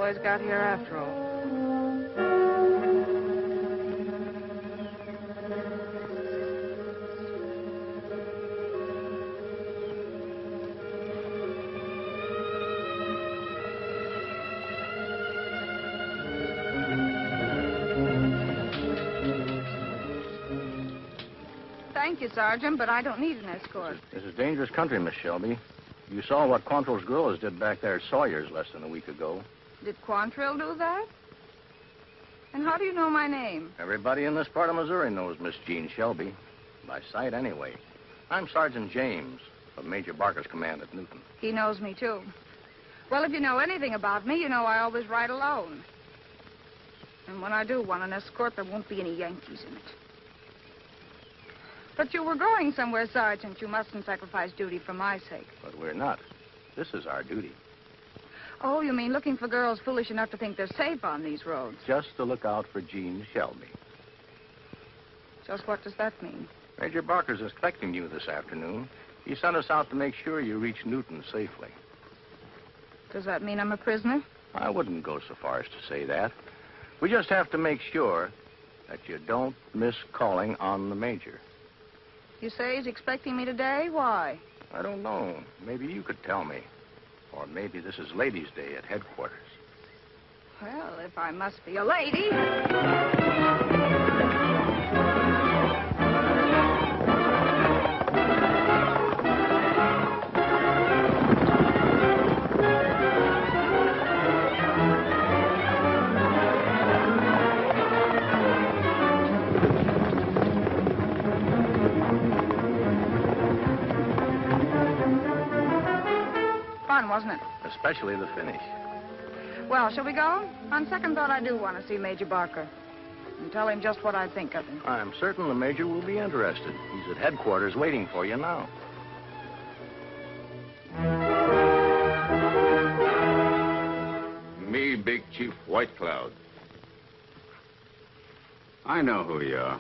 boys got here after all. Thank you, Sergeant, but I don't need an escort. This is dangerous country, Miss Shelby. You saw what Quantrill's guerrillas did back there at Sawyer's less than a week ago. Did Quantrill do that? And how do you know my name? Everybody in this part of Missouri knows Miss Jean Shelby. By sight, anyway. I'm Sergeant James, of Major Barker's command at Newton. He knows me, too. Well, if you know anything about me, you know I always ride alone. And when I do want an escort, there won't be any Yankees in it. But you were going somewhere, Sergeant. You mustn't sacrifice duty for my sake. But we're not. This is our duty. Oh, you mean looking for girls foolish enough to think they're safe on these roads? Just to look out for Jean Shelby. Just what does that mean? Major Barker's expecting you this afternoon. He sent us out to make sure you reach Newton safely. Does that mean I'm a prisoner? I wouldn't go so far as to say that. We just have to make sure that you don't miss calling on the Major. You say he's expecting me today? Why? I don't know. Maybe you could tell me. Or maybe this is Ladies' Day at headquarters. Well, if I must be a lady... Wasn't it? Especially the finish. Well, shall we go? On second thought, I do want to see Major Barker and tell him just what I think of him. I'm certain the Major will be interested. He's at headquarters waiting for you now. Me, Big Chief White Cloud. I know who you are.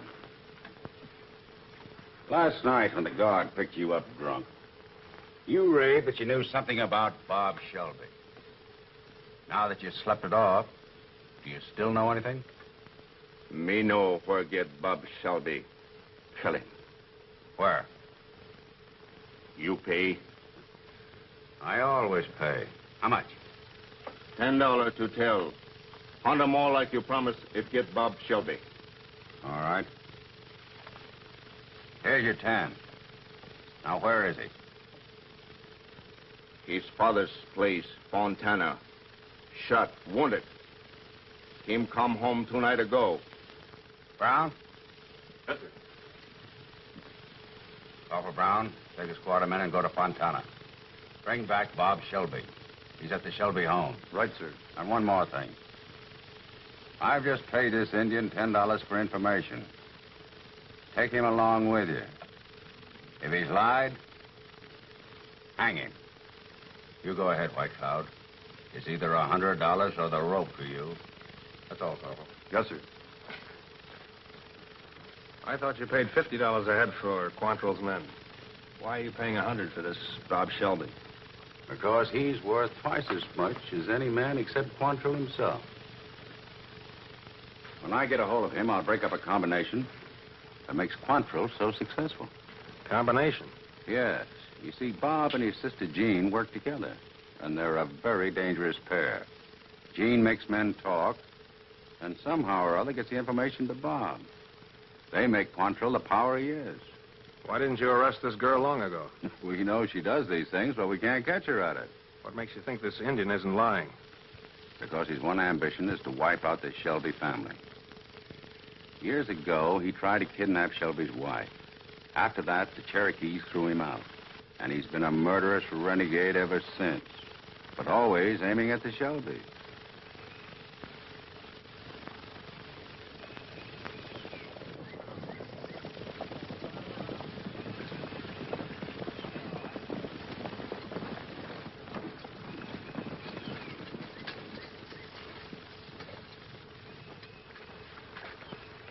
Last night when the guard picked you up drunk, you raved that you knew something about Bob Shelby. Now that you slept it off, do you still know anything? Me know where get Bob Shelby. Tell him. Where? You pay. I always pay. How much? $10 to tell. $100 more like you promised if get Bob Shelby. All right. Here's your 10. Now, where is he? His father's place, Fontana. Shot, wounded. Him come home 2 nights ago. Brown? Yes, sir. Call for Brown, take his quartermen and go to Fontana. Bring back Bob Shelby. He's at the Shelby home. Right, sir. And one more thing. I've just paid this Indian $10 for information. Take him along with you. If he's lied, hang him. You go ahead, White Cloud. It's either $100 or the rope for you. That's all, Corporal. Yes, sir. I thought you paid $50 a head for Quantrill's men. Why are you paying $100 for this Bob Shelby? Because he's worth twice as much as any man except Quantrill himself. When I get a hold of him, I'll break up a combination that makes Quantrill so successful. Combination? Yes. You see, Bob and his sister Jean work together, and they're a very dangerous pair. Jean makes men talk, and somehow or other gets the information to Bob. They make Quantrill the power he is. Why didn't you arrest this girl long ago? We know she does these things, but we can't catch her at it. What makes you think this Indian isn't lying? Because his one ambition is to wipe out the Shelby family. Years ago, he tried to kidnap Shelby's wife. After that, the Cherokees threw him out. And he's been a murderous renegade ever since. But always aiming at the Shelbys.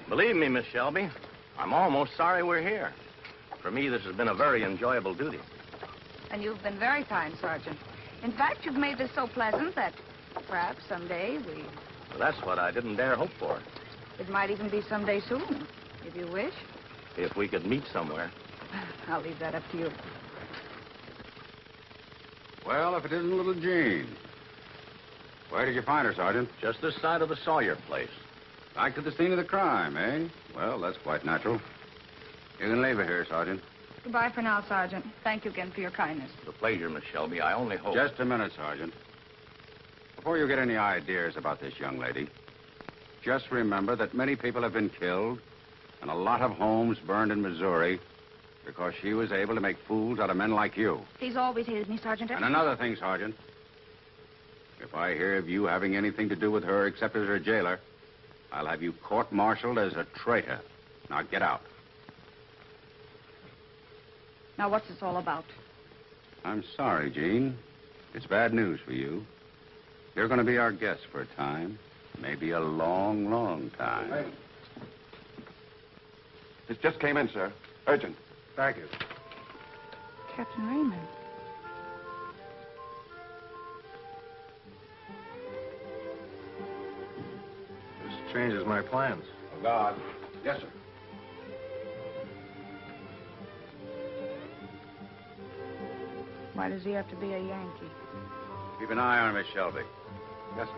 Believe me, Miss Shelby, I'm almost sorry we're here. For me, this has been a very enjoyable duty. And you've been very kind, Sergeant. In fact, you've made this so pleasant that Perhaps someday we... Well, that's what I didn't dare hope for. It might even be someday soon, if you wish. If we could meet somewhere. I'll leave that up to you. Well, if it isn't little Jean. Where did you find her, Sergeant? Just this side of the Sawyer place. Back to the scene of the crime, eh? Well, that's quite natural. You can leave her here, Sergeant. Goodbye for now, Sergeant. Thank you again for your kindness. It's a pleasure, Miss Shelby. I only hope... Just a minute, Sergeant. Before you get any ideas about this young lady, just remember that many people have been killed and a lot of homes burned in Missouri because she was able to make fools out of men like you. He's always hated me, Sergeant. And another thing, Sergeant. If I hear of you having anything to do with her except as her jailer, I'll have you court-martialed as a traitor. Now get out. Now, what's this all about? I'm sorry, Jean. It's bad news for you. You're going to be our guest for a time. Maybe a long, long time. Hey. This just came in, sir. Urgent. Thank you. Captain Raymond. This changes my plans. Oh, God. Yes, sir. Why does he have to be a Yankee? Keep an eye on her, Miss Shelby. Yes, sir.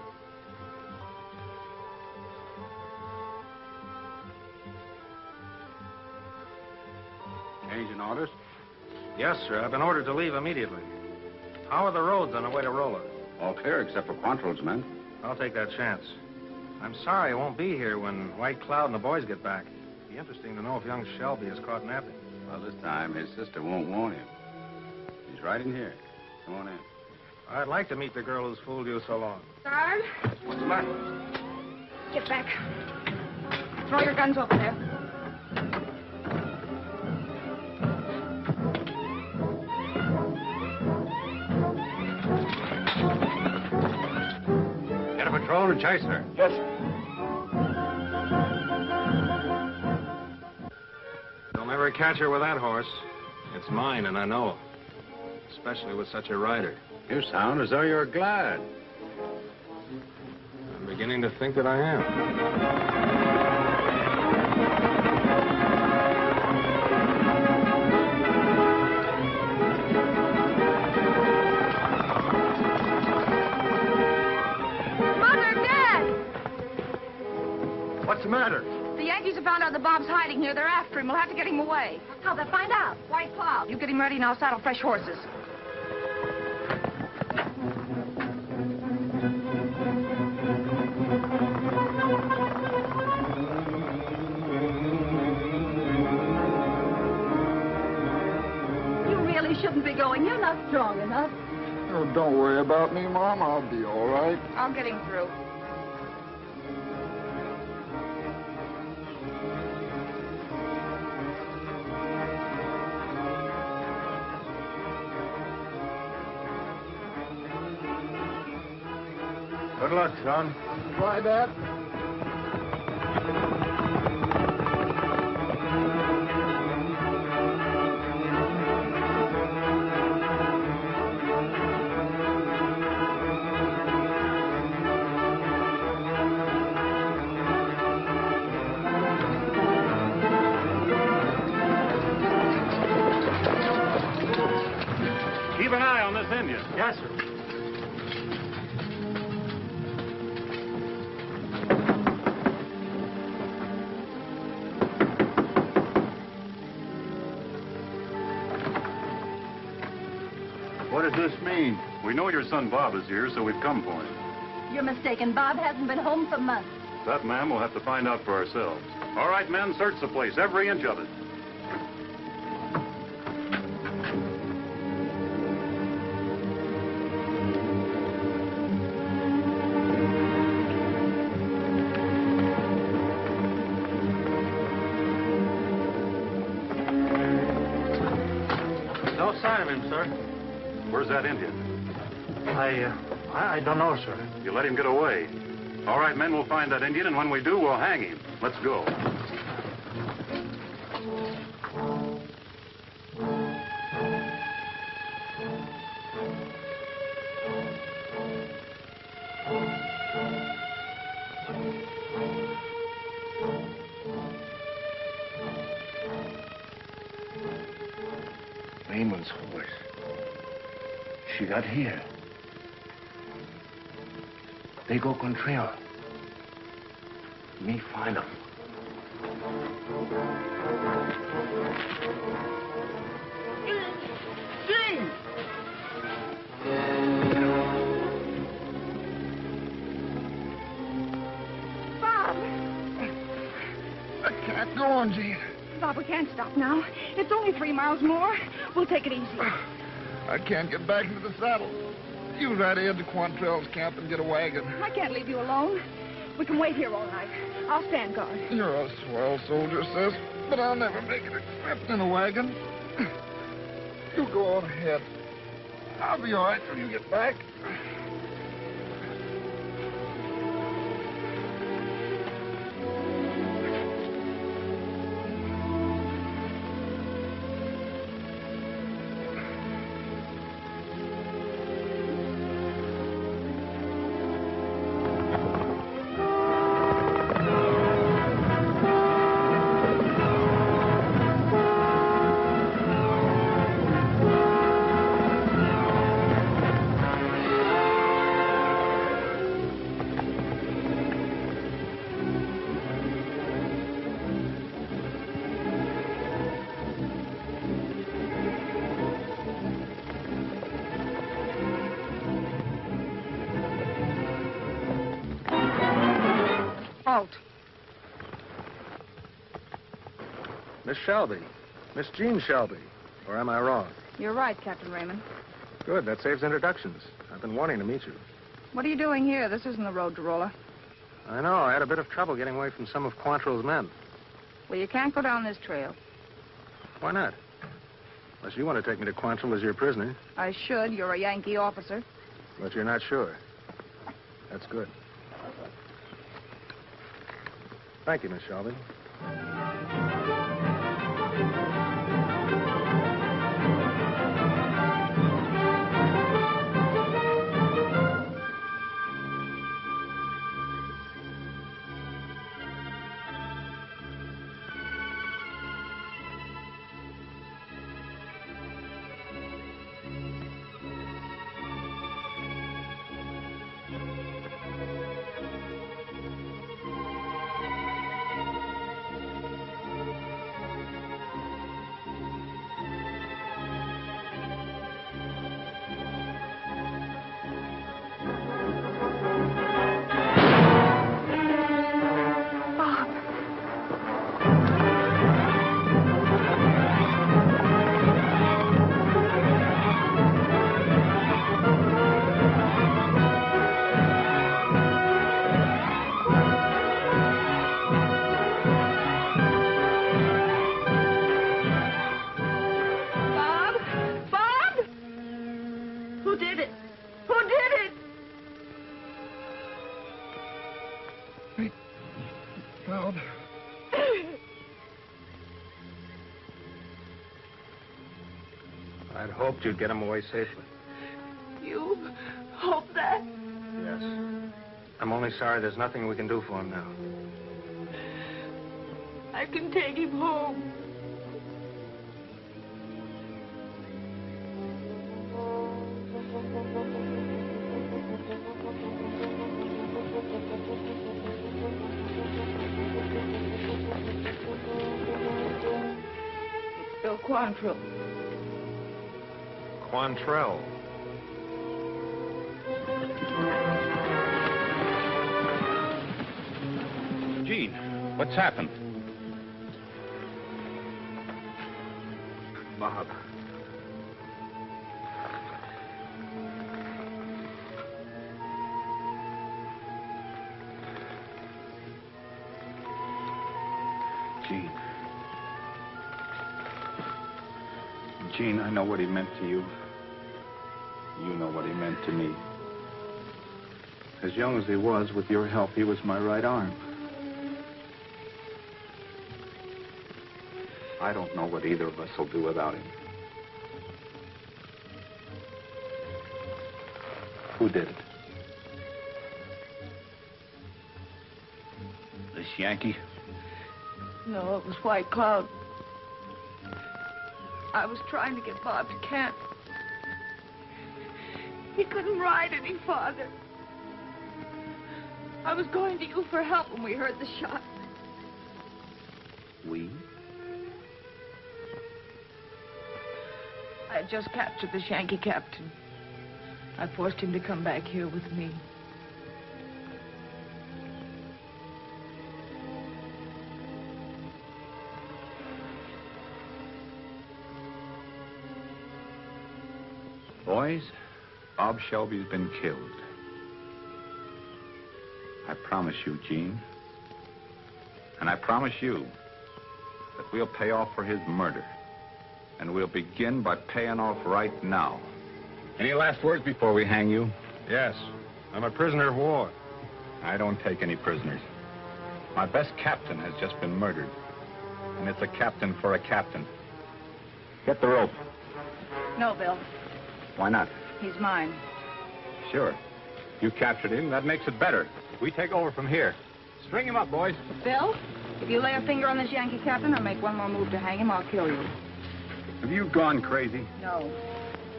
Changing orders? Yes, sir. I've been ordered to leave immediately. How are the roads on the way to Rolla? All clear except for Quantrill's men. I'll take that chance. I'm sorry I won't be here when White Cloud and the boys get back. It'd be interesting to know if young Shelby is caught napping. Well, this time his sister won't warn him. He's right in here. Come on in. I'd like to meet the girl who's fooled you so long. Starr, What's the matter? get back. Throw your guns over there. Get a patrol and chase her. Yes, sir. You'll never catch her with that horse. It's mine, and I know. Especially with such a rider. You sound as though you're glad. I'm beginning to think that I am. Mother, Dad! What's the matter? The Yankees have found out that Bob's hiding here. They're after him. We'll have to get him away. How'll they find out? White Cloud. You get him ready and I'll saddle fresh horses. You really shouldn't be going. You're not strong enough. Oh, don't worry about me, Mom. I'll be all right. I'll get him through. Good luck, son. Try that. Keep an eye on this Indian. Yes, sir. What does this mean? We know your son Bob is here, so we've come for him. You're mistaken. Bob hasn't been home for months. That, ma'am, we'll have to find out for ourselves. All right, men, search the place, every inch of it. No sign of him, sir. Where's that Indian? I don't know, sir. You let him get away. All right, men, we'll find that Indian, and when we do, we'll hang him. Let's go. horse. She got here. They go Quantrill. Me find them. Gene! Bob! I can't go on, Gene. Bob, we can't stop now. It's only 3 miles more. We'll take it easy. I can't get back into the saddle. You ride ahead to Quantrill's camp and get a wagon. I can't leave you alone. We can wait here all night. I'll stand guard. You're a swell soldier, sis, but I'll never make it except in a wagon. You go on ahead. I'll be all right when you get back. Holt. Miss Shelby. Miss Jean Shelby. Or am I wrong? You're right, Captain Raymond. Good. That saves introductions. I've been wanting to meet you. What are you doing here? This isn't the road to Rolla. I know. I had a bit of trouble getting away from some of Quantrill's men. Well, you can't go down this trail. Why not? Unless you want to take me to Quantrill as your prisoner. I should. You're a Yankee officer. But you're not sure. That's good. Thank you, Miss Shelby. I'd hoped you'd get him away safely. You hope that? Yes. I'm only sorry there's nothing we can do for him now. I can take him home. It's Bill Quantrill. Quantrill. Gene, what's happened? Bob. Gene. Gene, I know what he meant to you. You know what he meant to me. As young as he was, with your help, he was my right arm. I don't know what either of us will do without him. Who did it? This Yankee? No, it was White Cloud. I was trying to get Bob to camp. He couldn't ride any farther. I was going to you for help when we heard the shot. We? I had just captured the Yankee captain. I forced him to come back here with me. Boys, Bob Shelby's been killed. I promise you, Gene, and I promise you that we'll pay off for his murder. And we'll begin by paying off right now. Any last words before we hang you? Yes. I'm a prisoner of war. I don't take any prisoners. My best captain has just been murdered. And it's a captain for a captain. Get the rope. No, Bill. Why not? He's mine. Sure. You captured him, that makes it better. We take over from here. String him up, boys. Bill, if you lay a finger on this Yankee captain or make one more move to hang him, I'll kill you. Have you gone crazy? No.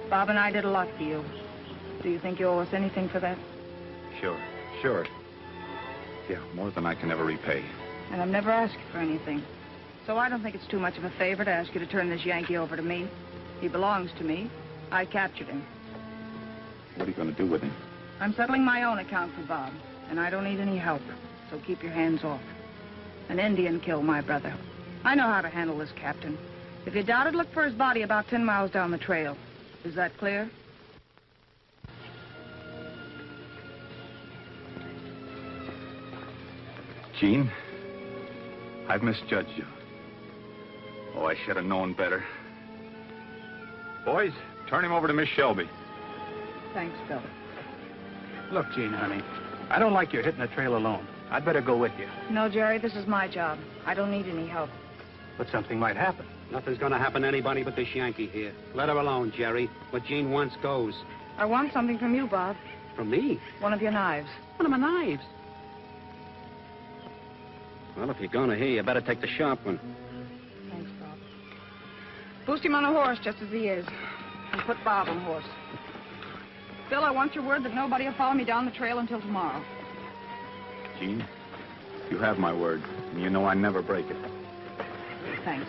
Bob and I did a lot for you. Do you think you owe us anything for that? Sure. Yeah, more than I can ever repay. And I've never asked you for anything. So I don't think it's too much of a favor to ask you to turn this Yankee over to me. He belongs to me. I captured him. What are you going to do with him? I'm settling my own account for Bob, and I don't need any help. So keep your hands off. An Indian killed my brother. I know how to handle this captain. If you doubt it, look for his body about 10 miles down the trail. Is that clear? Gene, I've misjudged you. Oh, I should have known better. Boys, turn him over to Miss Shelby. Thanks, Bill. Look, Gene, honey, I don't like you hitting the trail alone. I'd better go with you. No, Jerry, this is my job. I don't need any help. But something might happen. Nothing's gonna happen to anybody but this Yankee here. Let her alone, Jerry. What Gene wants goes. I want something from you, Bob. From me? One of your knives. One of my knives? Well, if you're gonna here, you better take the sharp one. Thanks, Bob. Boost him on a horse just as he is. And put Bob on the horse. Bill, I want your word that nobody will follow me down the trail until tomorrow. Gene, you have my word, and you know I never break it. Thanks.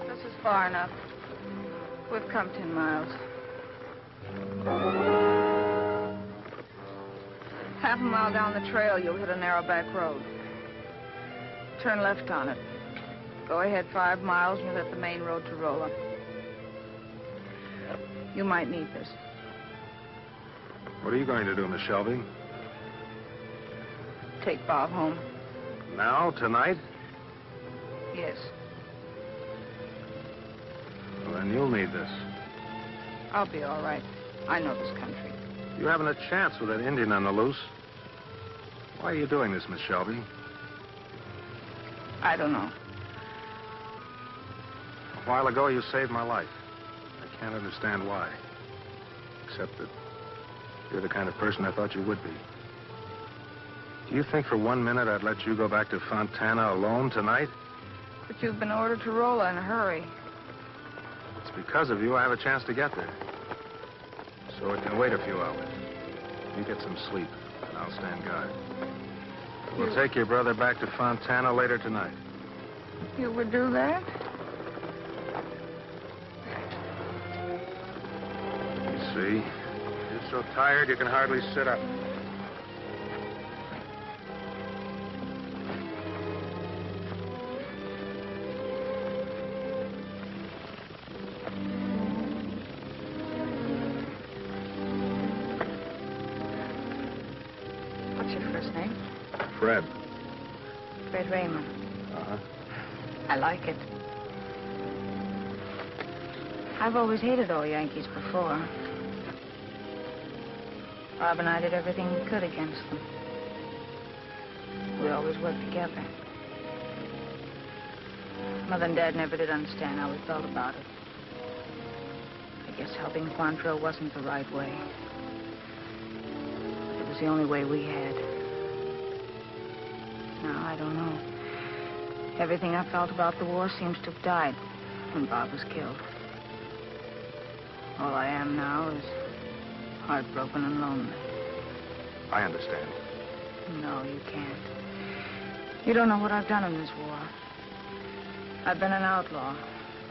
This is far enough. We've come 10 miles. Half a mile down the trail, you'll hit a narrow back road. Turn left on it. Go ahead 5 miles and you'll hit the main road to Rolla. You might need this. What are you going to do, Miss Shelby? Take Bob home. Now, tonight? Yes. Well, then you'll need this. I'll be all right. I know this country. You haven't a chance with that Indian on the loose. Why are you doing this, Miss Shelby? I don't know. A while ago, you saved my life. I can't understand why. Except that you're the kind of person I thought you would be. Do you think for 1 minute I'd let you go back to Fontana alone tonight? But you've been ordered to Rolla in a hurry. It's because of you I have a chance to get there. So it can wait a few hours. You get some sleep, and I'll stand guard. We'll take your brother back to Fontana later tonight. You would do that? You see, you're so tired you can hardly sit up. Fred. Fred Raymond. Uh-huh. I like it. I've always hated all Yankees before. Bob and I did everything we could against them. We always worked together. Mother and Dad never did understand how we felt about it. I guess helping Quantrill wasn't the right way. It was the only way we had. Now, I don't know. Everything I felt about the war seems to have died when Bob was killed. All I am now is heartbroken and lonely. I understand. No, you can't. You don't know what I've done in this war. I've been an outlaw.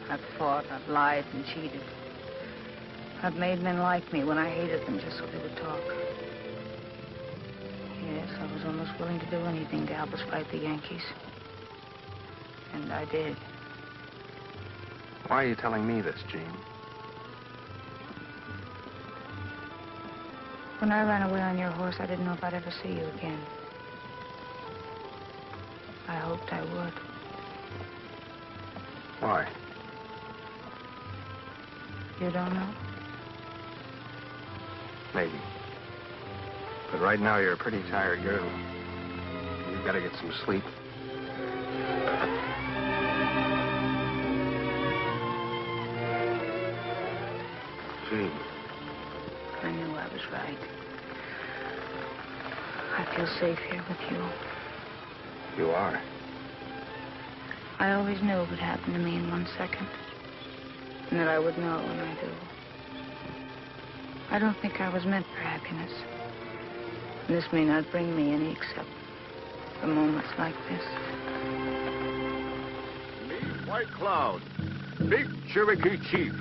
I've fought, I've lied and cheated. I've made men like me when I hated them just so they would talk. Yes, I was almost willing to do anything to help us fight the Yankees. And I did. Why are you telling me this, Jean? When I ran away on your horse, I didn't know if I'd ever see you again. I hoped I would. Why? You don't know? Maybe. But right now, you're a pretty tired girl. You've got to get some sleep. Jean. I knew I was right. I feel safe here with you. You are. I always knew it would happen to me in 1 second. And that I would know when I do. I don't think I was meant for happiness. And this may not bring me any except for moments like this. Me, White Cloud, big Cherokee chief.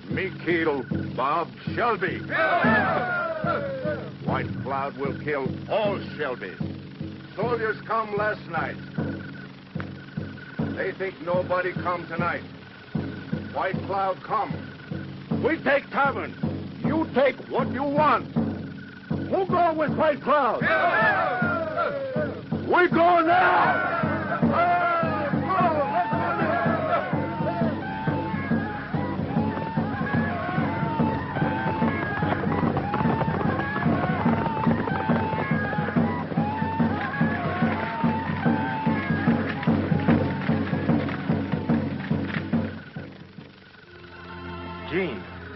Me kill Bob Shelby. White Cloud will kill all Shelby. Soldiers come last night. They think nobody come tonight. White Cloud come. We take tavern. You take what you want. Who go with White Cloud? We go now!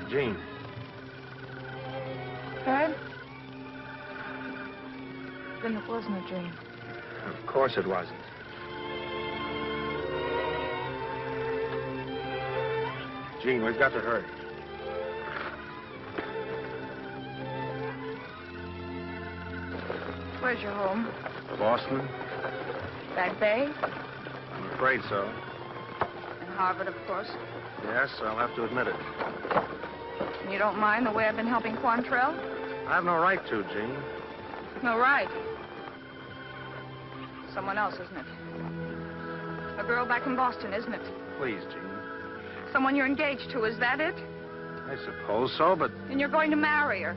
Jean. Fred? Then it wasn't a dream. Of course it wasn't. Jean, we've got to hurry. Where's your home? Boston? Back Bay? I'm afraid so. And Harvard, of course. Yes, I'll have to admit it. And you don't mind the way I've been helping Quantrill? I have no right to, Jean. No right. Someone else, isn't it? A girl back in Boston, isn't it? Please, Jean. Someone you're engaged to, is that it? I suppose so, but... And you're going to marry her.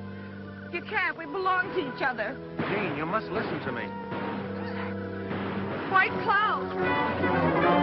You can't. We belong to each other. Jean, you must listen to me. White Cloud!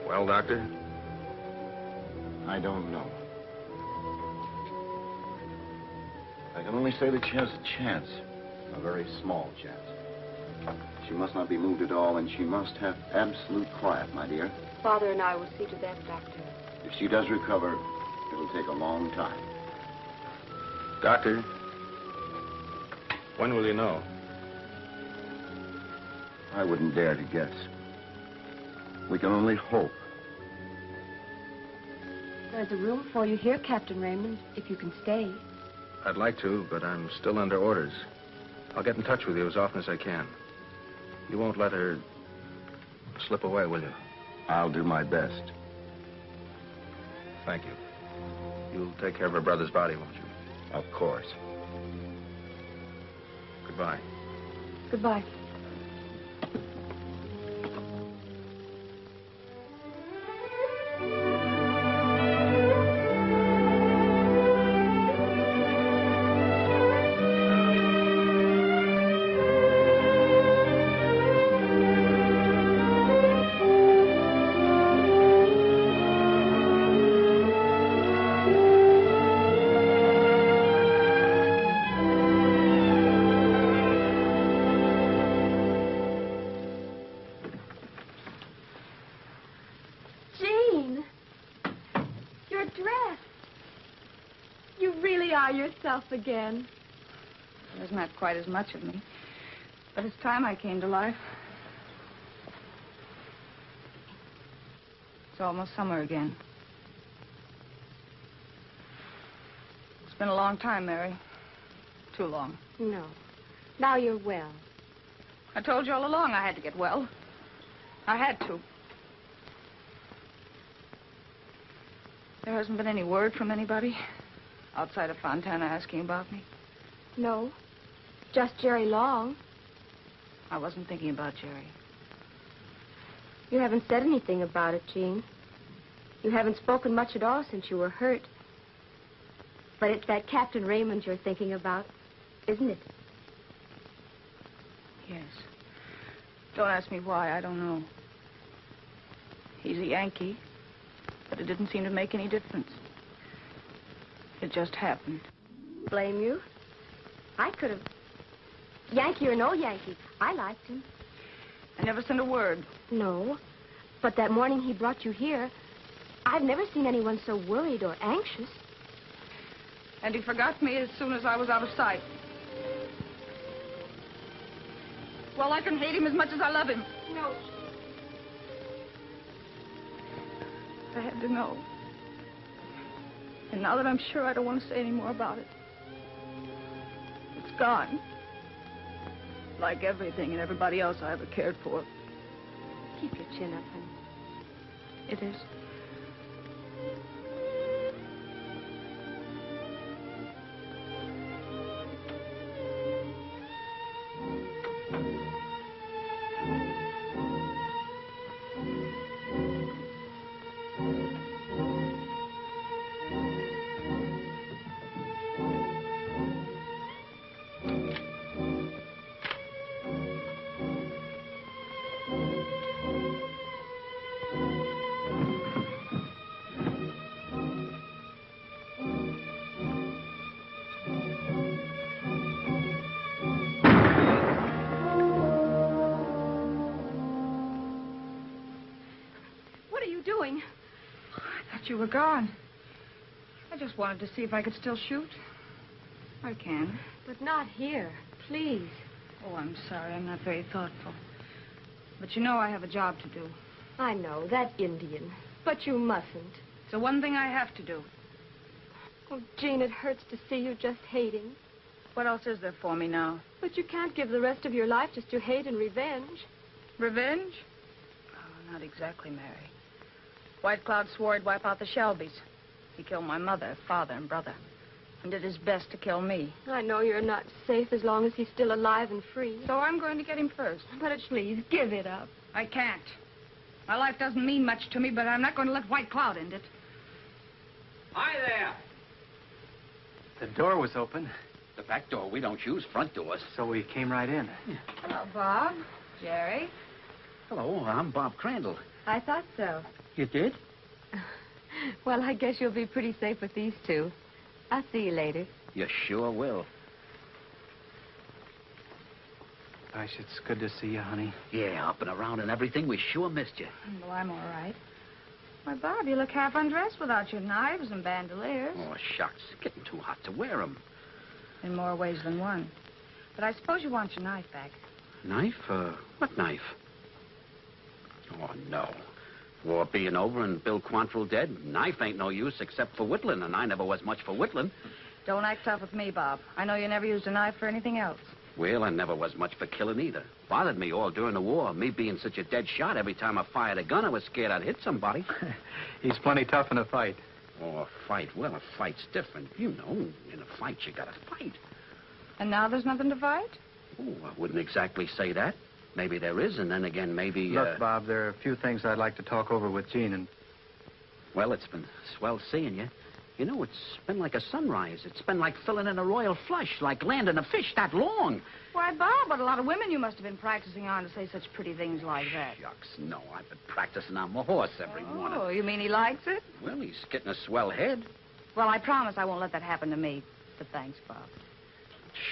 Well, Doctor? I don't know. I can only say that she has a chance. A very small chance. She must not be moved at all, and she must have absolute quiet, my dear. Father and I will see to that, Doctor. If she does recover, it'll take a long time. Doctor, when will you know? I wouldn't dare to guess. We can only hope. There's a room for you here, Captain Raymond, if you can stay. I'd like to, but I'm still under orders. I'll get in touch with you as often as I can. You won't let her slip away, will you? I'll do my best. Thank you. You'll take care of her brother's body, won't you? Of course. Goodbye. Goodbye. Again. There's not quite as much of me, but it's time I came to life. It's almost summer again. It's been a long time, Mary. Too long. No. Now you're well. I told you all along I had to get well. I had to. There hasn't been any word from anybody outside of Fontana asking about me? No. Just Jerry Long. I wasn't thinking about Jerry. You haven't said anything about it, Jean. You haven't spoken much at all since you were hurt. But it's that Captain Raymond you're thinking about, isn't it? Yes. Don't ask me why. I don't know. He's a Yankee, but it didn't seem to make any difference. It just happened. Blame you? I could have. Yankee or no Yankee, I liked him. I never sent a word. No. But that morning he brought you here, I've never seen anyone so worried or anxious. And he forgot me as soon as I was out of sight. Well, I can hate him as much as I love him. No. I had to know. And now that I'm sure, I don't want to say any more about it. It's gone. Like everything and everybody else I ever cared for. Keep your chin up, honey. It is. You were gone. I just wanted to see if I could still shoot. I can. But not here. Please. Oh, I'm sorry. I'm not very thoughtful. But you know I have a job to do. I know, that Indian. But you mustn't. It's the one thing I have to do. Oh, Jean, it hurts to see you just hating. What else is there for me now? But you can't give the rest of your life just to hate and revenge. Revenge? Oh, not exactly, Mary. White Cloud swore he'd wipe out the Shelbys. He killed my mother, father, and brother. And did his best to kill me. I know you're not safe as long as he's still alive and free. So I'm going to get him first. But please, give it up. I can't. My life doesn't mean much to me, but I'm not going to let White Cloud end it. Hi there. The door was open. The back door we don't use, front doors. So we came right in. Hello, Bob. Jerry. Hello, I'm Bob Crandall. I thought so. You did? Well, I guess you'll be pretty safe with these two. I'll see you later. You sure will. Gosh, it's good to see you, honey. Yeah, up and around and everything. We sure missed you. Well, I'm all right. Why, Bob, you look half undressed without your knives and bandoliers. Oh, shucks. It's getting too hot to wear them. In more ways than one. But I suppose you want your knife back. Knife? What knife? Oh, no. War being over and Bill Quantrill dead, knife ain't no use except for whittling, and I never was much for whittling. Don't act tough with me, Bob. I know you never used a knife for anything else. Well, I never was much for killing either. Bothered me all during the war. Me being such a dead shot, every time I fired a gun, I was scared I'd hit somebody. He's plenty tough in a fight. Oh, a fight. Well, a fight's different. You know, in a fight, you gotta fight. And now there's nothing to fight? Oh, I wouldn't exactly say that. Maybe there is, and then again, maybe... Look, Bob, there are a few things I'd like to talk over with Jean and... Well, it's been swell seeing you. You know, it's been like a sunrise. It's been like filling in a royal flush, like landing a fish that long. Why, Bob, what a lot of women you must have been practicing on to say such pretty things like that. Shucks, no. I've been practicing on my horse every morning. Oh, you mean he likes it? Well, he's getting a swell head. Well, I promise I won't let that happen to me. But thanks, Bob.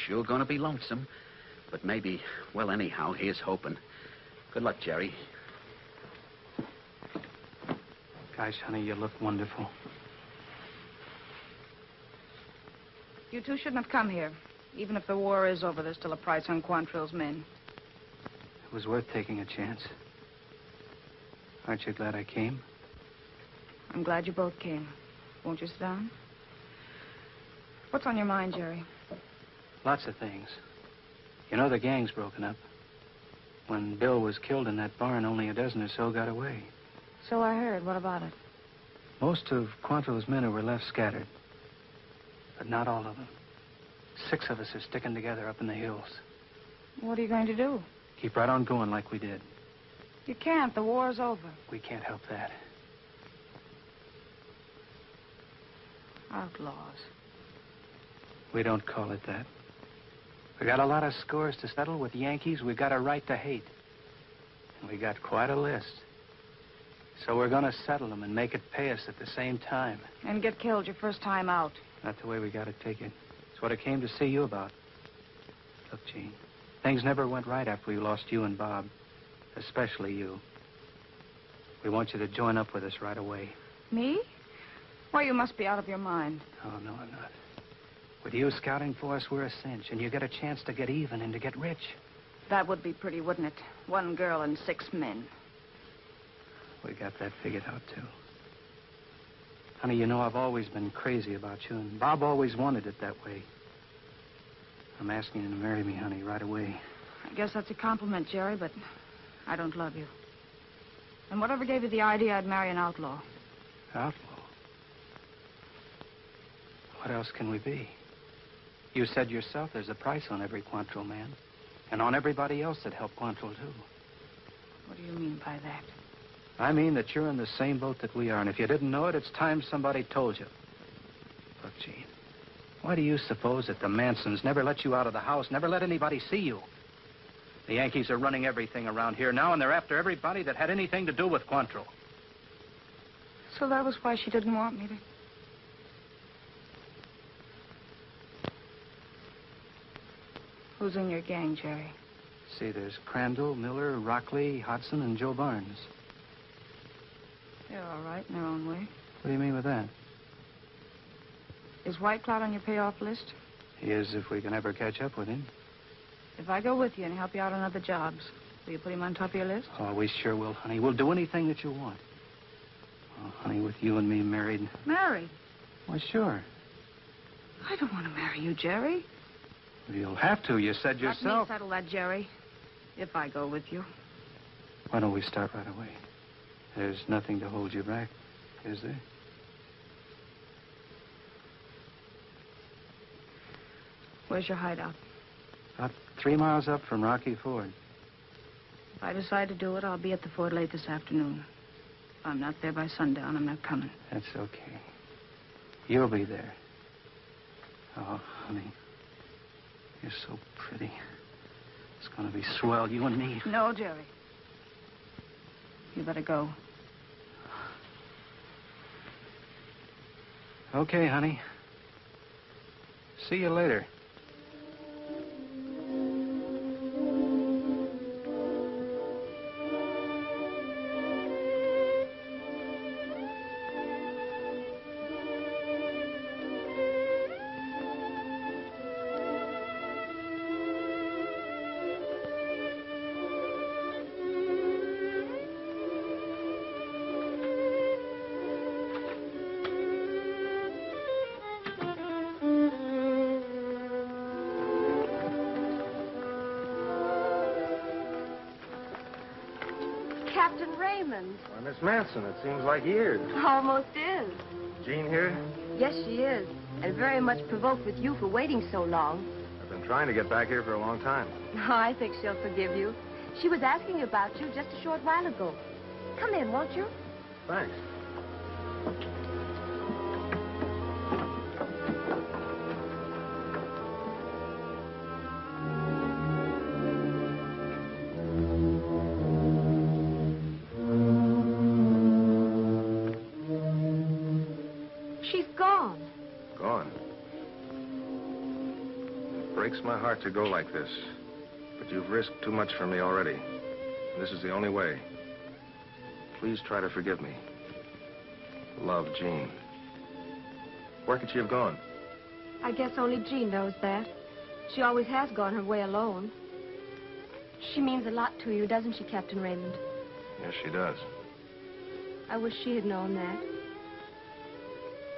Sure gonna be lonesome. But maybe, well, anyhow, here's hoping. Good luck, Jerry. Gosh, honey, you look wonderful. You two shouldn't have come here. Even if the war is over, there's still a price on Quantrill's men. It was worth taking a chance. Aren't you glad I came? I'm glad you both came. Won't you sit down? What's on your mind, Jerry? Lots of things. You know, the gang's broken up. When Bill was killed in that barn, only a dozen or so got away. So I heard. What about it? Most of Quantrill's men were left scattered. But not all of them. 6 of us are sticking together up in the hills. What are you going to do? Keep right on going like we did. You can't. The war's over. We can't help that. Outlaws. We don't call it that. We got a lot of scores to settle with Yankees we've got a right to hate. And we got quite a list. So we're going to settle them and make it pay us at the same time. And get killed your first time out. Not the way we got to take it. It's what I came to see you about. Look, Jean, things never went right after we lost you and Bob. Especially you. We want you to join up with us right away. Me? Why, you must be out of your mind. Oh, no, I'm not. With you scouting for us, we're a cinch, and you get a chance to get even and to get rich. That would be pretty, wouldn't it? 1 girl and 6 men. We got that figured out, too. Honey, you know I've always been crazy about you, and Bob always wanted it that way. I'm asking you to marry me, honey, right away. I guess that's a compliment, Jerry, but I don't love you. And whatever gave you the idea I'd marry an outlaw? Outlaw? What else can we be? You said yourself there's a price on every Quantrill man. And on everybody else that helped Quantrill, too. What do you mean by that? I mean that you're in the same boat that we are. And if you didn't know it, it's time somebody told you. Look, Jean, why do you suppose that the Mansons never let you out of the house, never let anybody see you? The Yankees are running everything around here now, and they're after everybody that had anything to do with Quantrill. So that was why she didn't want me to... Who's in your gang, Jerry? See, there's Crandall, Miller, Rockley, Hodson, and Joe Barnes. They're all right in their own way. What do you mean with that? Is White Cloud on your payoff list? He is, if we can ever catch up with him. If I go with you and help you out on other jobs, will you put him on top of your list? Oh, we sure will, honey. We'll do anything that you want. Oh, honey, with you and me married... Married? Why, sure. I don't want to marry you, Jerry. You'll have to. You said yourself. Let me settle that, Jerry. If I go with you. Why don't we start right away? There's nothing to hold you back, is there? Where's your hideout? About 3 miles up from Rocky Ford. If I decide to do it, I'll be at the fort late this afternoon. If I'm not there by sundown, I'm not coming. That's okay. You'll be there. Oh, honey. You're so pretty. It's going to be swell, you and me. No, Jerry. You better go. Okay, honey. See you later. Captain Raymond. Why, Miss Manson, it seems like years. Almost is. Jean here? Yes, she is. And very much provoked with you for waiting so long. I've been trying to get back here for a long time. Oh, I think she'll forgive you. She was asking about you just a short while ago. Come in, won't you? Thanks. She's gone. Gone. It breaks my heart to go like this. But you've risked too much for me already. This is the only way. Please try to forgive me. Love, Jean. Where could she have gone? I guess only Jean knows that. She always has gone her way alone. She means a lot to you, doesn't she, Captain Raymond? Yes, she does. I wish she had known that.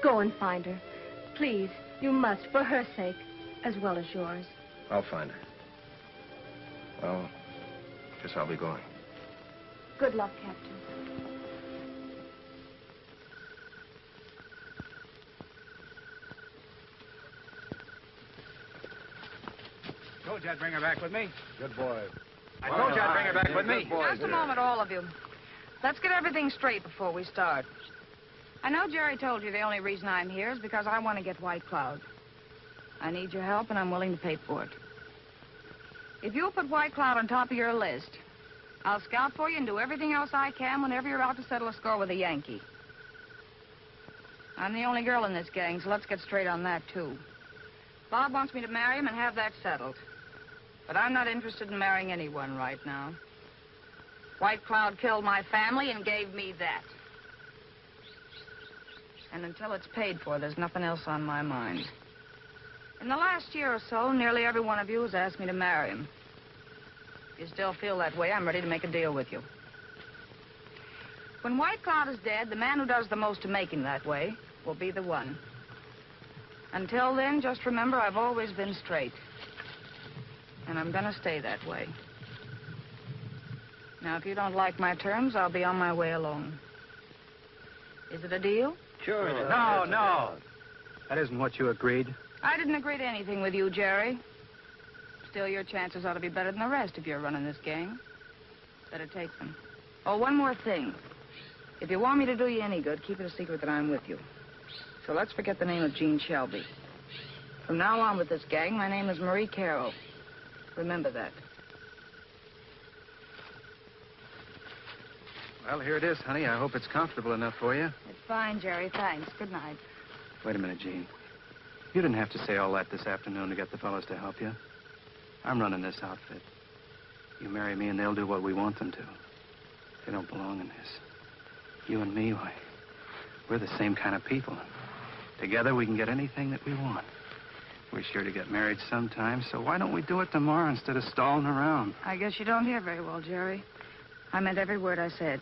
Go and find her. Please, you must, for her sake, as well as yours. I'll find her. Well, guess I'll be going. Good luck, Captain. Told you I'd bring her back with me. Good boy. I told you I'd bring her back with me. Just a moment, all of you. Let's get everything straight before we start. I know Jerry told you the only reason I'm here is because I want to get White Cloud. I need your help, and I'm willing to pay for it. If you'll put White Cloud on top of your list, I'll scout for you and do everything else I can whenever you're out to settle a score with a Yankee. I'm the only girl in this gang, so let's get straight on that, too. Bob wants me to marry him and have that settled. But I'm not interested in marrying anyone right now. White Cloud killed my family and gave me that. And until it's paid for, there's nothing else on my mind. In the last year or so, nearly every one of you has asked me to marry him. If you still feel that way, I'm ready to make a deal with you. When White Cloud is dead, the man who does the most to make him that way will be the one. Until then, just remember I've always been straight. And I'm gonna stay that way. Now, if you don't like my terms, I'll be on my way alone. Is it a deal? Sure. No. That isn't what you agreed. I didn't agree to anything with you, Jerry. Still, your chances ought to be better than the rest if you're running this gang. Better take them. Oh, one more thing. If you want me to do you any good, keep it a secret that I'm with you. So let's forget the name of Jean Shelby. From now on with this gang, my name is Marie Carroll. Remember that. Well, here it is, honey. I hope it's comfortable enough for you. It's fine, Jerry. Thanks. Good night. Wait a minute, Jean. You didn't have to say all that this afternoon to get the fellows to help you. I'm running this outfit. You marry me and they'll do what we want them to. They don't belong in this. You and me, why, we're the same kind of people. Together we can get anything that we want. We're sure to get married sometime, so why don't we do it tomorrow instead of stalling around? I guess you don't hear very well, Jerry. I meant every word I said.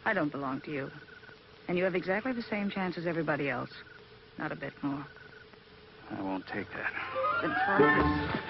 I don't belong to you. And you have exactly the same chance as everybody else. Not a bit more. I won't take that. Then try.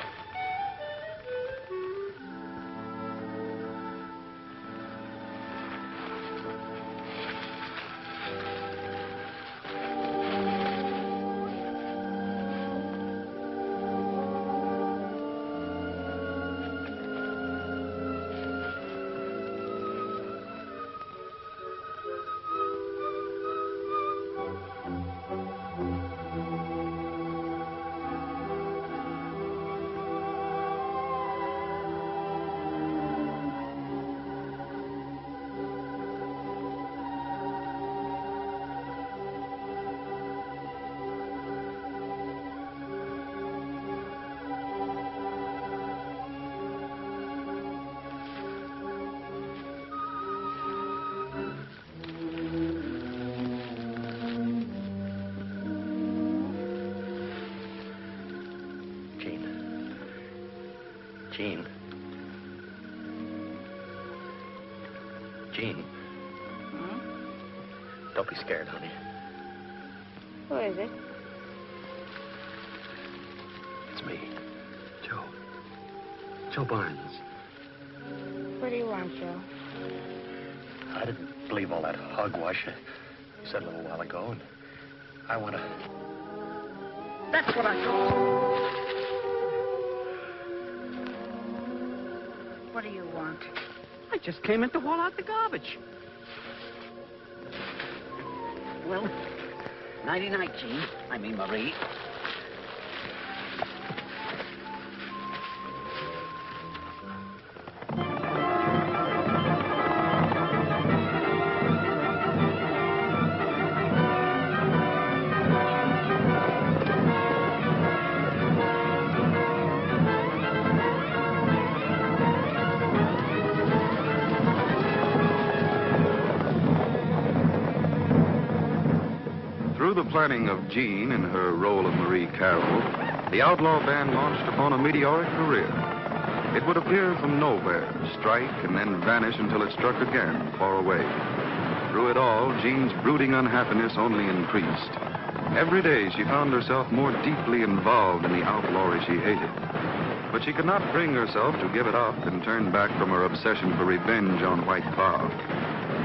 Jean. Jean. Hmm? Don't be scared, honey. Who is it? It's me. Joe Barnes. What do you want, Joe? I didn't believe all that hogwash you said a little while ago, and I want to... That's what I thought. What do you want? I just came in to haul out the garbage. Well, nighty-night, Jean. I mean, Marie. Through the planning of Jean in her role of Marie Carroll, the outlaw band launched upon a meteoric career. It would appear from nowhere, strike, and then vanish until it struck again, far away. Through it all, Jean's brooding unhappiness only increased. Every day she found herself more deeply involved in the outlawry she hated. But she could not bring herself to give it up and turn back from her obsession for revenge on White Cloud.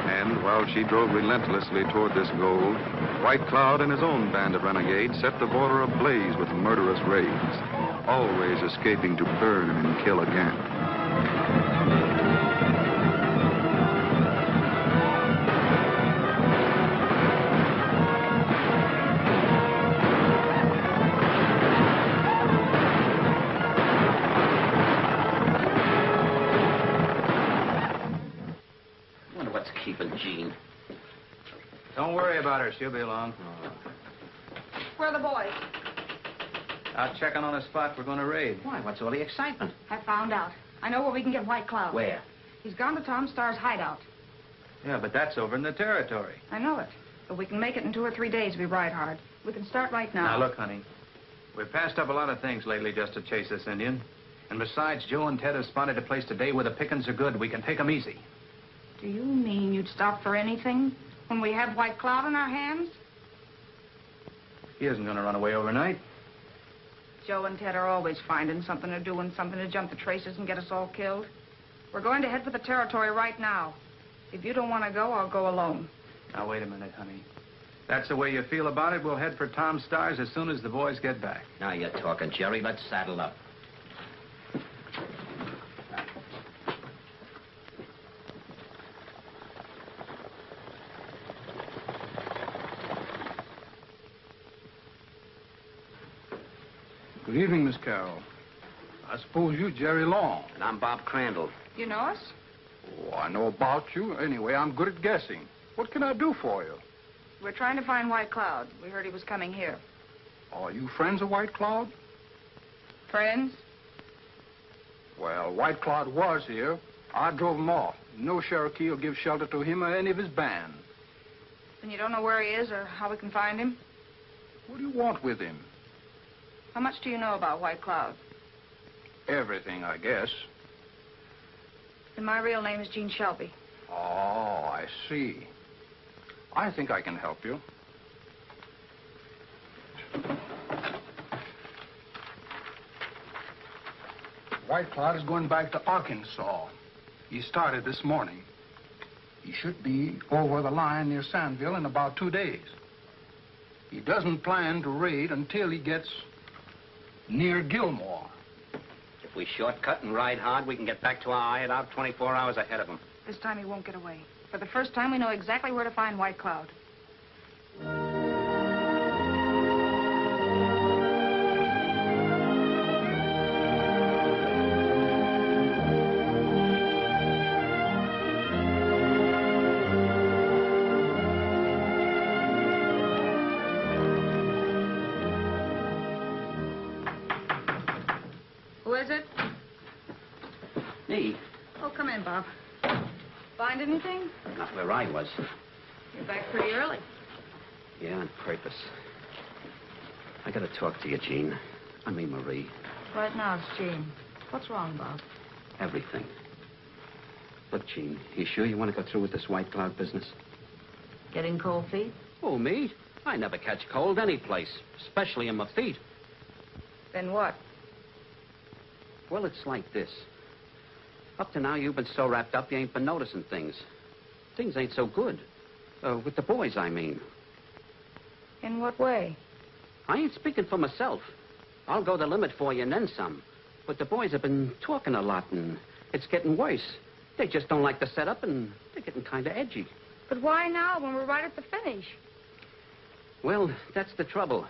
And while she drove relentlessly toward this goal, White Cloud and his own band of renegades set the border ablaze with murderous raids, always escaping to burn and kill again. Keeping Jean. Don't worry about her. She'll be along. Where are the boys? Out checking on a spot we're going to raid. Why? What's all the excitement? I found out. I know where we can get White Cloud. Where? He's gone to Tom Starr's hideout. Yeah, but that's over in the territory. I know it. But we can make it in 2 or 3 days if we ride hard. We can start right now. Now, look, honey. We've passed up a lot of things lately just to chase this Indian. And besides, Joe and Ted have spotted a place today where the pickings are good. We can take them easy. Do you mean you'd stop for anything when we have White Cloud in our hands? He isn't going to run away overnight. Joe and Ted are always finding something or doing something to jump the traces and get us all killed. We're going to head for the territory right now. If you don't want to go, I'll go alone. Now, wait a minute, honey. That's the way you feel about it. We'll head for Tom Starr's as soon as the boys get back. Now you're talking, Jerry. Let's saddle up. Good evening, Miss Carroll. I suppose you're Jerry Long. And I'm Bob Crandall. You know us? Oh, I know about you. Anyway, I'm good at guessing. What can I do for you? We're trying to find White Cloud. We heard he was coming here. Are you friends of White Cloud? Friends? Well, White Cloud was here. I drove him off. No Cherokee will give shelter to him or any of his band. Then you don't know where he is or how we can find him? What do you want with him? How much do you know about White Cloud? Everything, I guess. And my real name is Jean Shelby. Oh, I see. I think I can help you. White Cloud is going back to Arkansas. He started this morning. He should be over the line near Sandville in about 2 days. He doesn't plan to raid until he gets near Gilmore. If we shortcut and ride hard, we can get back to our hideout 24 hours ahead of him. This time he won't get away. For the first time, we know exactly where to find White Cloud. Who is it? Me? Oh, come in, Bob. Find anything? Not where I was. You're back pretty early. Yeah, on purpose. I gotta talk to you, Jean. I mean, Marie. Right now, it's Jean. What's wrong, Bob? Everything. Look, Jean, you sure you want to go through with this White Cloud business? Getting cold feet? Oh, me? I never catch cold any place, especially in my feet. Then what? Well, it's like this. Up to now, you've been so wrapped up you ain't been noticing things. things ain't so good. With the boys, I mean. In what way? I ain't speaking for myself. I'll go the limit for you and then some. But the boys have been talking a lot, and it's getting worse. They just don't like the setup, and they're getting kind of edgy. But why now, when we're right at the finish? Well, that's the trouble.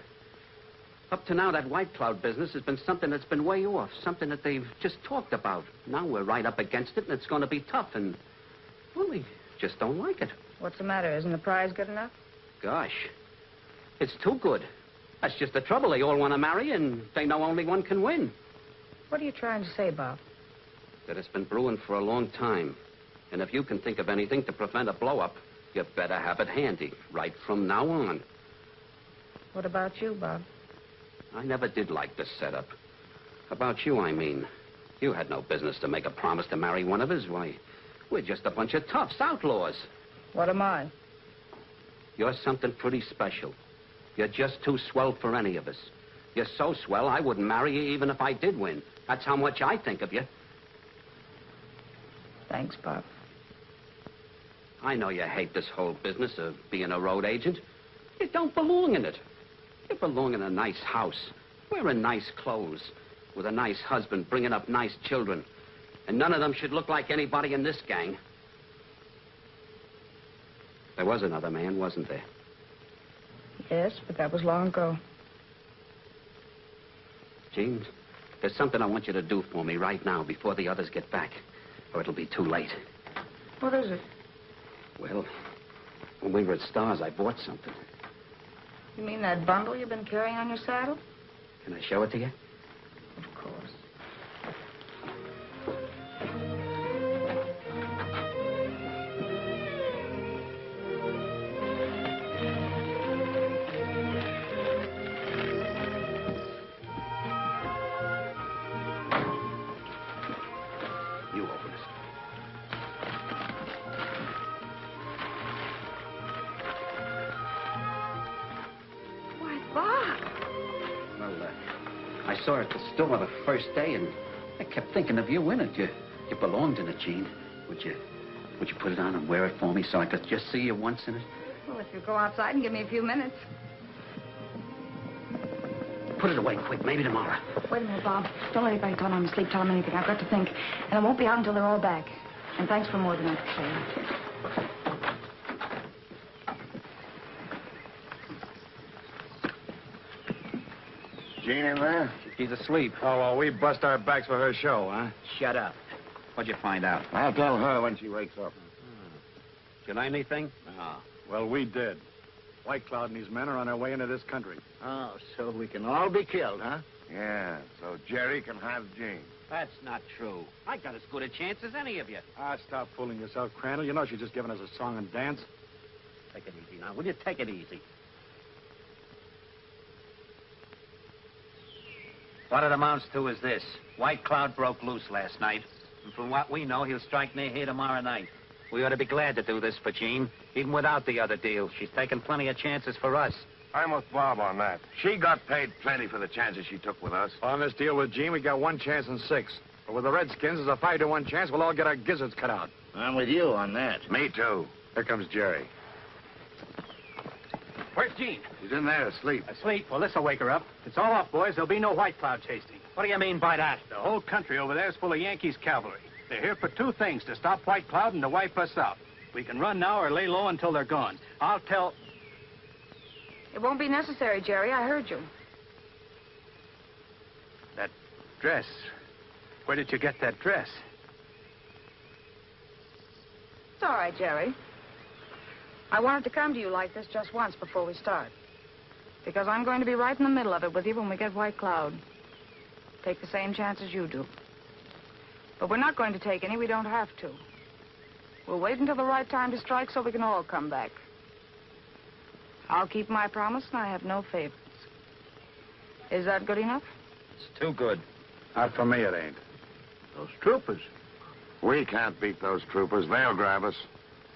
Up to now, that White Cloud business has been something that's been way off, something that they've just talked about. Now we're right up against it, and it's going to be tough, and, well, we just don't like it. What's the matter? Isn't the prize good enough? Gosh, it's too good. That's just the trouble. They all want to marry, and they know only one can win. What are you trying to say, Bob? That it's been brewing for a long time. And if you can think of anything to prevent a blow-up, you better have it handy, right from now on. What about you, Bob? I never did like this setup. About you, I mean. You had no business to make a promise to marry one of us. Why, we're just a bunch of toughs, outlaws. What am I? You're something pretty special. You're just too swell for any of us. You're so swell, I wouldn't marry you even if I did win. That's how much I think of you. Thanks, Bob. I know you hate this whole business of being a road agent. You don't belong in it. You belong in a nice house, wearing nice clothes, with a nice husband, bringing up nice children. And none of them should look like anybody in this gang. There was another man, wasn't there? Yes, but that was long ago. Jean, there's something I want you to do for me right now before the others get back, or it'll be too late. What is it? Well, when we were at Starr's, I bought something. You mean that bundle you've been carrying on your saddle? Can I show it to you? Of course. You open it. I saw it at the store the first day, and I kept thinking of you in it. You belonged in it, Jean. Would you put it on and wear it for me so I could just see you once in it? Well, if you go outside and give me a few minutes. Put it away quick, maybe tomorrow. Wait a minute, Bob. Don't let anybody tell I'm asleep, tell them anything. I've got to think. And I won't be out until they're all back. And thanks for more than I could say. Jean in there? She's asleep. Oh, well, we bust our backs for her show, huh? Shut up. What'd you find out? I'll tell her when she wakes up. Did you learn anything? Ah, well, we did. White Cloud and his men are on their way into this country. Oh, so we can all be killed, huh? Yeah, so Jerry can have Jean. That's not true. I got as good a chance as any of you. Ah, stop fooling yourself, Crandall. You know she's just giving us a song and dance. Take it easy now. Will you take it easy? What it amounts to is this. White Cloud broke loose last night. And from what we know, he'll strike near here tomorrow night. We ought to be glad to do this for Jean, even without the other deal. She's taken plenty of chances for us. I'm with Bob on that. She got paid plenty for the chances she took with us. On this deal with Jean, we got 1 chance in 6. But with the Redskins, there's a 5 to 1 chance we'll all get our gizzards cut out. I'm with you on that. Me too. Here comes Jerry. Where's Jean? She's in there asleep. Asleep? Well, this'll wake her up. It's all off, boys. There'll be no White Cloud chasing. What do you mean by that? The whole country over there is full of Yankees cavalry. They're here for 2 things, to stop White Cloud and to wipe us out. We can run now or lay low until they're gone. I'll tell... It won't be necessary, Jerry. I heard you. That dress. Where did you get that dress? It's all right, Jerry. I wanted to come to you like this just once before we start. Because I'm going to be right in the middle of it with you when we get White Cloud. Take the same chances you do. But we're not going to take any. We don't have to. We'll wait until the right time to strike so we can all come back. I'll keep my promise, and I have no favorites. Is that good enough? It's too good. Not for me, it ain't. Those troopers. We can't beat those troopers. They'll grab us.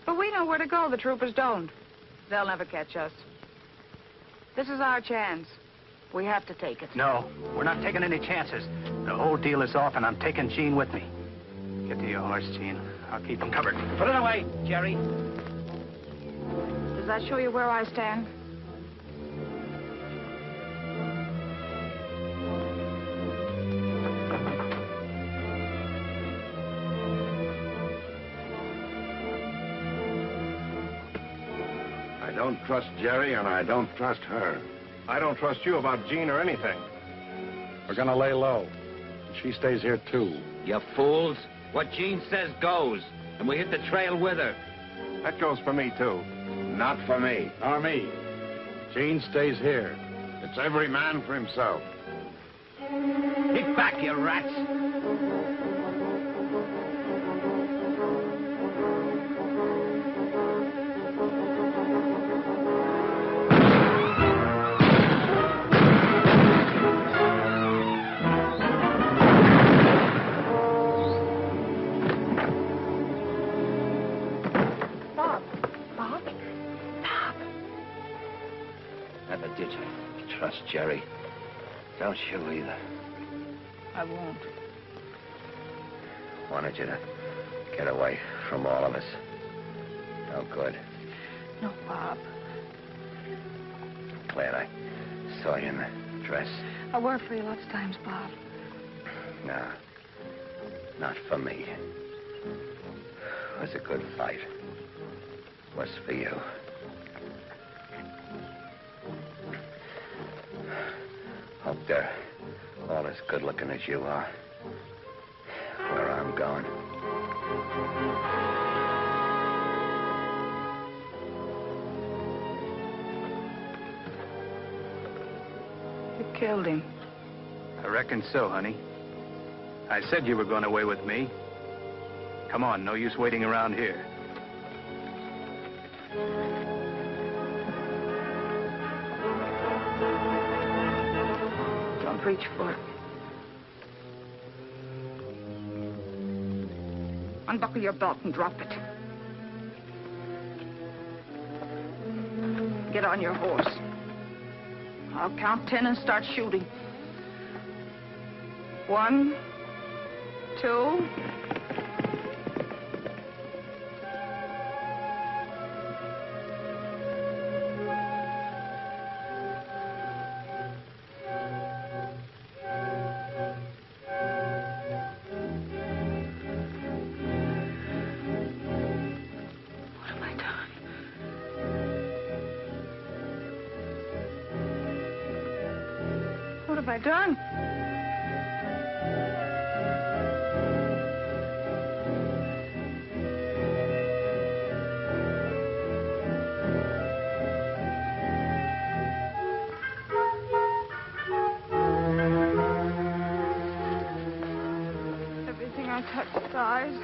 But we know where to go. The troopers don't. They'll never catch us. This is our chance. We have to take it. No, we're not taking any chances. The whole deal is off, and I'm taking Jean with me. Get to your horse, Jean. I'll keep him covered. Put it away, Jerry. Does that show you where I stand? I don't trust Jerry, and I don't trust her. I don't trust you about Jean or anything. We're gonna lay low. She stays here, too. You fools. What Jean says goes. And we hit the trail with her. That goes for me, too. Not for me. Nor me. Jean stays here. It's every man for himself. Get back, you rats. Jerry. Don't you either. I won't. Wanted you to get away from all of us. No good. No, Bob. Glad I saw you in the dress. I worked for you lots of times, Bob. No. Not for me. It was a good fight. It was for you. Hope they're all as good looking as you are. Where I'm going. You killed him. I reckon so, honey. I said you were going away with me. Come on, no use waiting around here. Reach for it. Unbuckle your belt and drop it. Get on your horse. I'll count 10 and start shooting. 1, 2... What have I done? Everything I touch dies.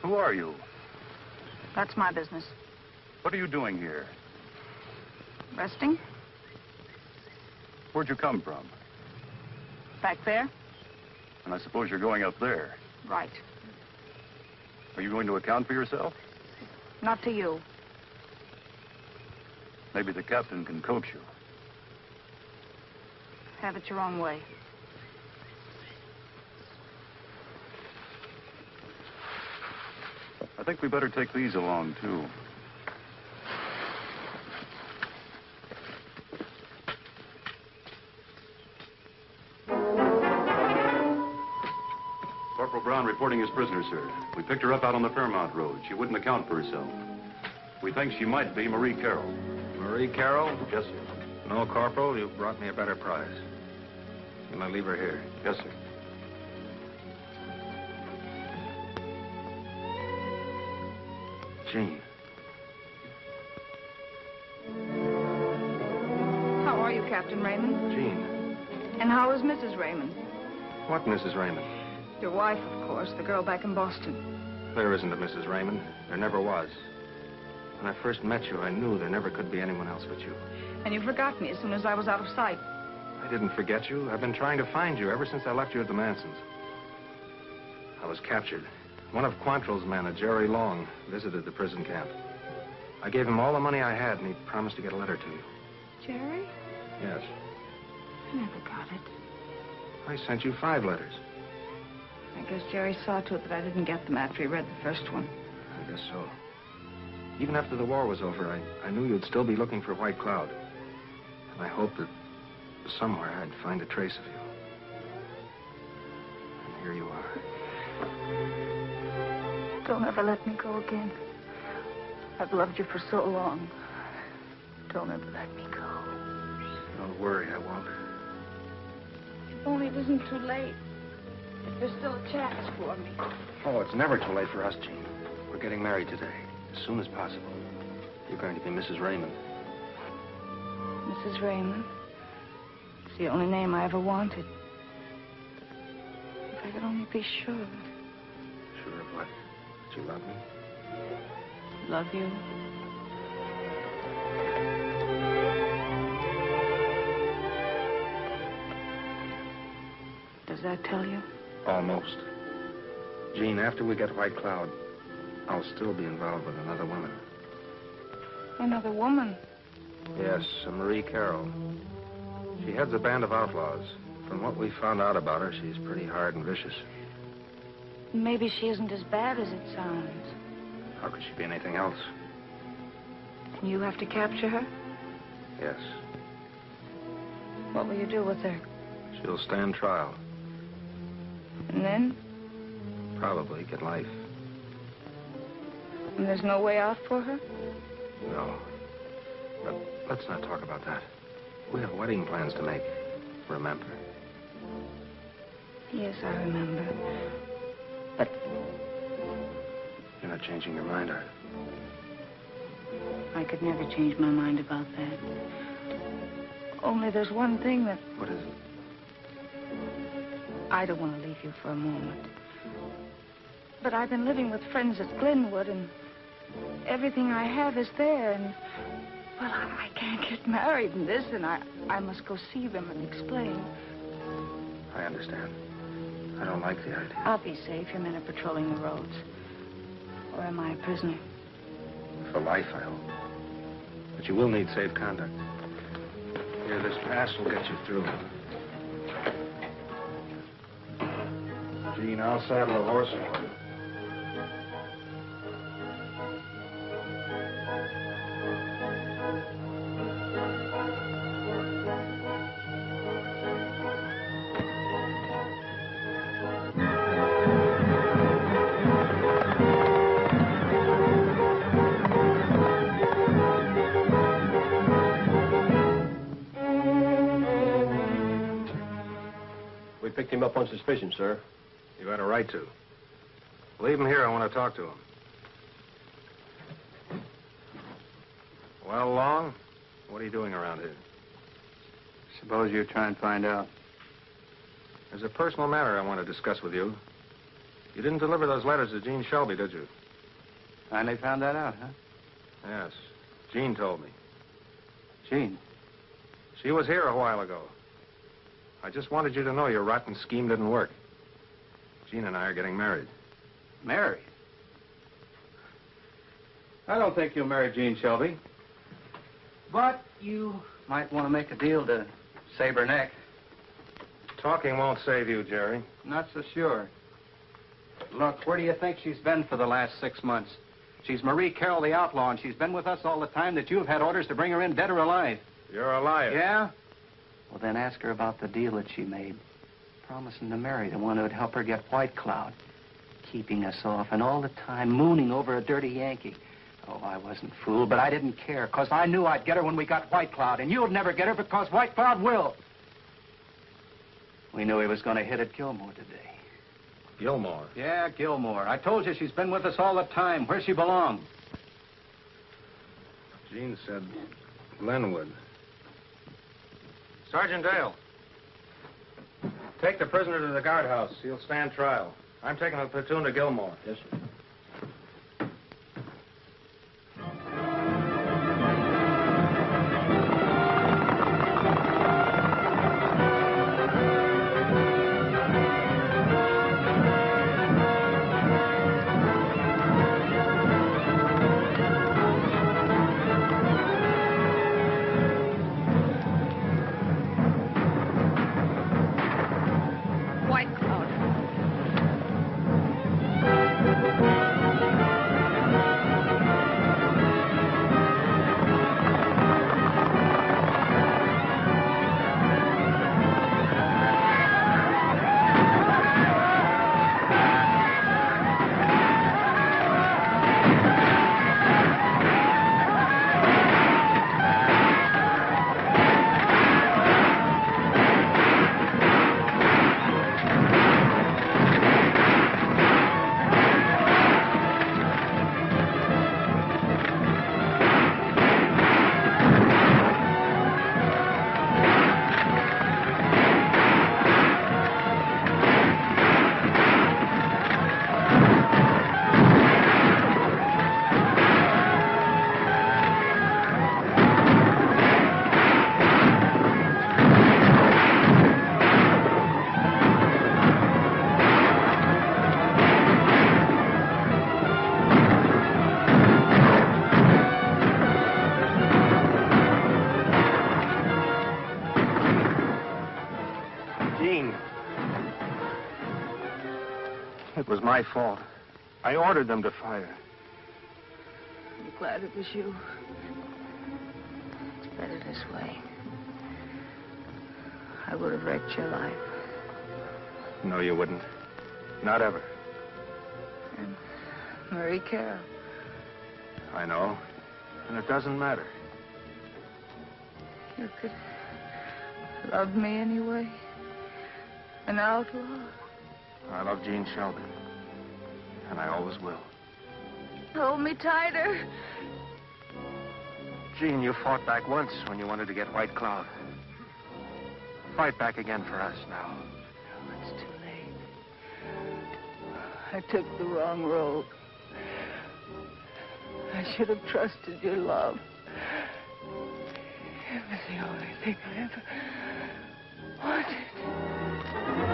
Who are you? That's my business. What are you doing here? Resting? Where'd you come from? Back there? And I suppose you're going up there. Right. Are you going to account for yourself? Not to you. Maybe the captain can coach you. Have it your own way. I think we better take these along, too. Corporal Brown reporting his prisoner, sir. We picked her up out on the Fairmount Road. She wouldn't account for herself. We think she might be Marie Carroll. Marie Carroll? Yes, sir. No, Corporal, you've brought me a better prize. You may leave her here. Yes, sir. Jean. How are you, Captain Raymond? Jean. And how is Mrs. Raymond? What Mrs. Raymond? Your wife, of course, the girl back in Boston. There isn't a Mrs. Raymond. There never was. When I first met you, I knew there never could be anyone else but you. And you forgot me as soon as I was out of sight. I didn't forget you. I've been trying to find you ever since I left you at the Mansons. I was captured. One of Quantrill's men, a Jerry Long, visited the prison camp. I gave him all the money I had, and he promised to get a letter to you. Jerry? Yes. I never got it. I sent you 5 letters. I guess Jerry saw to it that I didn't get them after he read the first one. I guess so. Even after the war was over, I knew you'd still be looking for White Cloud. And I hoped that somewhere I'd find a trace of you. And here you are. Don't ever let me go again. I've loved you for so long. Don't ever let me go. Don't worry, I won't. If only it isn't too late. If there's still a chance for me. Oh, it's never too late for us, Jean. We're getting married today, as soon as possible. You're going to be Mrs. Raymond. Mrs. Raymond? It's the only name I ever wanted. If I could only be sure. Sure of what? That you love me? Love you. Does that tell you? Almost. Jean, after we get White Cloud, I'll still be involved with another woman. Another woman? Yes, a Marie Carroll. She heads a band of outlaws. From what we found out about her, she's pretty hard and vicious. Maybe she isn't as bad as it sounds. How could she be anything else? You have to capture her? Yes. What will you do with her? She'll stand trial. And then? Probably get life. And there's no way out for her? No. But let's not talk about that. We have wedding plans to make. Remember? Yes, I remember. But... You're not changing your mind, are you? I could never change my mind about that. Only there's one thing that... What is it? I don't want to leave you for a moment. But I've been living with friends at Glenwood, and everything I have is there, and... Well, I can't get married in this, and I must go see them and explain. I understand. I don't like the idea. I'll be safe. Your men are patrolling the roads. Or am I a prisoner? For life, I hope. But you will need safe conduct. Here, this pass will get you through. Jean, I'll saddle a horse for you. Picked him up on suspicion, sir. You had a right to. Leave him here. I want to talk to him. Well, Long, what are you doing around here? Suppose you try and find out. There's a personal matter I want to discuss with you. You didn't deliver those letters to Jean Shelby, did you? Finally found that out, huh? Yes. Jean told me. Jean? She was here a while ago. I just wanted you to know your rotten scheme didn't work. Jean and I are getting married. Married? I don't think you'll marry Jean, Shelby. But you might want to make a deal to save her neck. Talking won't save you, Jerry. Not so sure. Look, where do you think she's been for the last 6 months? She's Marie Carroll, the outlaw, and she's been with us all the time that you've had orders to bring her in dead or alive. You're a liar. Yeah? Well, then ask her about the deal that she made. Promising to marry the one who would help her get White Cloud. Keeping us off, and all the time mooning over a dirty Yankee. Oh, I wasn't fooled, but I didn't care, because I knew I'd get her when we got White Cloud, and you'd never get her because White Cloud will. We knew he was going to hit at Gilmore today. Gilmore? Yeah, Gilmore. I told you she's been with us all the time. Where she belongs. Jean said Glenwood. Sergeant Dale. Take the prisoner to the guardhouse. He'll stand trial. I'm taking a platoon to Gilmore. Yes, sir. It was my fault. I ordered them to fire. I'm glad it was you. It's better this way. I would have wrecked your life. No, you wouldn't. Not ever. And Marie Carroll. I know. And it doesn't matter. You could love me anyway. An outlaw. I love Jean Shelby. And I always will. Hold me tighter. Jean, you fought back once when you wanted to get White Cloud. Fight back again for us now. No, it's too late. I took the wrong road. I should have trusted your love. It was the only thing I ever wanted.